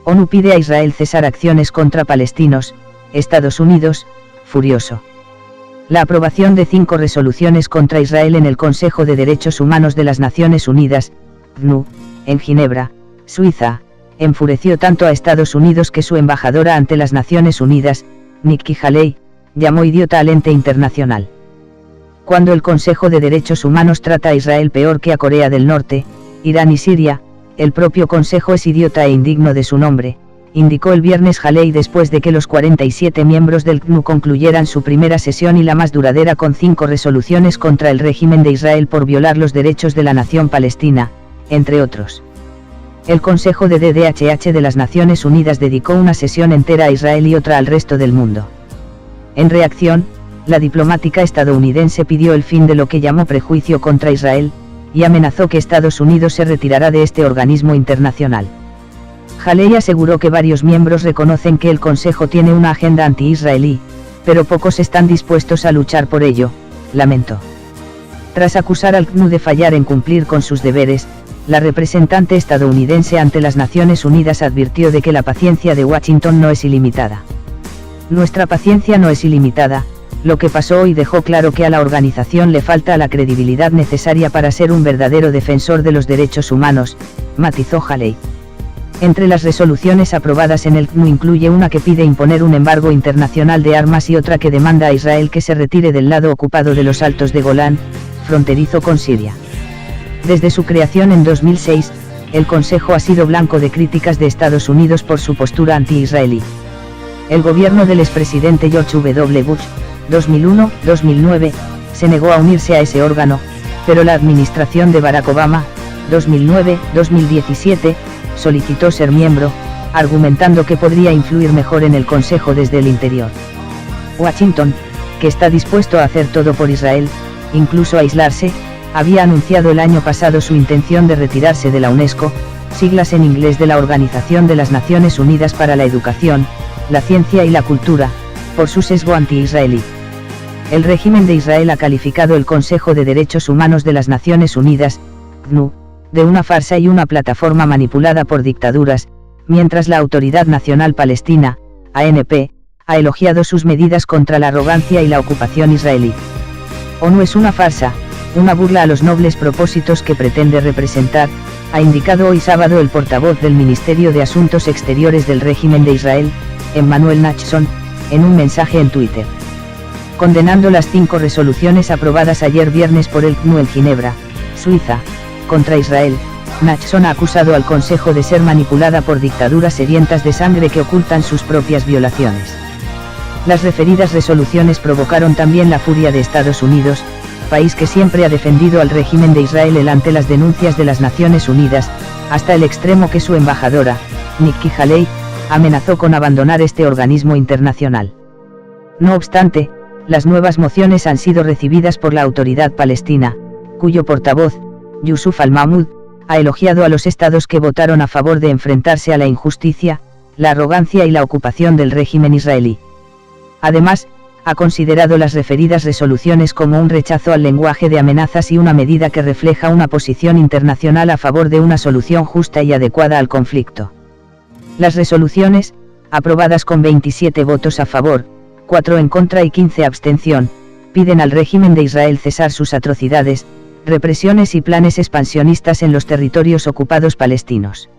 ONU pide a Israel cesar acciones contra palestinos, Estados Unidos, furioso. La aprobación de 5 resoluciones contra Israel en el Consejo de Derechos Humanos de las Naciones Unidas, GNU, en Ginebra, Suiza, enfureció tanto a Estados Unidos que su embajadora ante las Naciones Unidas, Nikki Haley, llamó idiota al ente internacional. Cuando el Consejo de Derechos Humanos trata a Israel peor que a Corea del Norte, Irán y Siria, el propio Consejo es idiota e indigno de su nombre, indicó el viernes Haley después de que los 47 miembros del GNU concluyeran su primera sesión y la más duradera con 5 resoluciones contra el régimen de Israel por violar los derechos de la nación palestina, entre otros. El Consejo de DDHH de las Naciones Unidas dedicó una sesión entera a Israel y otra al resto del mundo. En reacción, la diplomática estadounidense pidió el fin de lo que llamó prejuicio contra Israel, y amenazó que Estados Unidos se retirará de este organismo internacional. Haley aseguró que varios miembros reconocen que el Consejo tiene una agenda anti-israelí, pero pocos están dispuestos a luchar por ello, lamentó. Tras acusar al GNU de fallar en cumplir con sus deberes, la representante estadounidense ante las Naciones Unidas advirtió de que la paciencia de Washington no es ilimitada. Nuestra paciencia no es ilimitada. Lo que pasó hoy dejó claro que a la organización le falta la credibilidad necesaria para ser un verdadero defensor de los derechos humanos, matizó Haley. Entre las resoluciones aprobadas en el GNU incluye una que pide imponer un embargo internacional de armas y otra que demanda a Israel que se retire del lado ocupado de los Altos de Golán, fronterizo con Siria. Desde su creación en 2006, el Consejo ha sido blanco de críticas de Estados Unidos por su postura anti-israelí. El gobierno del expresidente George W. Bush, 2001-2009, se negó a unirse a ese órgano, pero la administración de Barack Obama, 2009-2017, solicitó ser miembro, argumentando que podría influir mejor en el Consejo desde el interior. Washington, que está dispuesto a hacer todo por Israel, incluso aislarse, había anunciado el año pasado su intención de retirarse de la UNESCO, siglas en inglés de la Organización de las Naciones Unidas para la Educación, la Ciencia y la Cultura, por su sesgo anti-israelí. El régimen de Israel ha calificado el Consejo de Derechos Humanos de las Naciones Unidas, GNU, de una farsa y una plataforma manipulada por dictaduras, mientras la Autoridad Nacional Palestina, ANP, ha elogiado sus medidas contra la arrogancia y la ocupación israelí. ONU es una farsa, una burla a los nobles propósitos que pretende representar, ha indicado hoy sábado el portavoz del Ministerio de Asuntos Exteriores del régimen de Israel, Emmanuel Nachson, en un mensaje en Twitter. Condenando las 5 resoluciones aprobadas ayer viernes por el GNU en Ginebra, Suiza, contra Israel, Nachson ha acusado al Consejo de ser manipulada por dictaduras sedientas de sangre que ocultan sus propias violaciones. Las referidas resoluciones provocaron también la furia de Estados Unidos, país que siempre ha defendido al régimen de Israel ante las denuncias de las Naciones Unidas, hasta el extremo que su embajadora, Nikki Haley, amenazó con abandonar este organismo internacional. No obstante, las nuevas mociones han sido recibidas por la Autoridad Palestina, cuyo portavoz, Yusuf al-Mahmoud, ha elogiado a los estados que votaron a favor de enfrentarse a la injusticia, la arrogancia y la ocupación del régimen israelí. Además, ha considerado las referidas resoluciones como un rechazo al lenguaje de amenazas y una medida que refleja una posición internacional a favor de una solución justa y adecuada al conflicto. Las resoluciones, aprobadas con 27 votos a favor, 4 en contra y 15 abstención, piden al régimen de Israel cesar sus atrocidades, represiones y planes expansionistas en los territorios ocupados palestinos.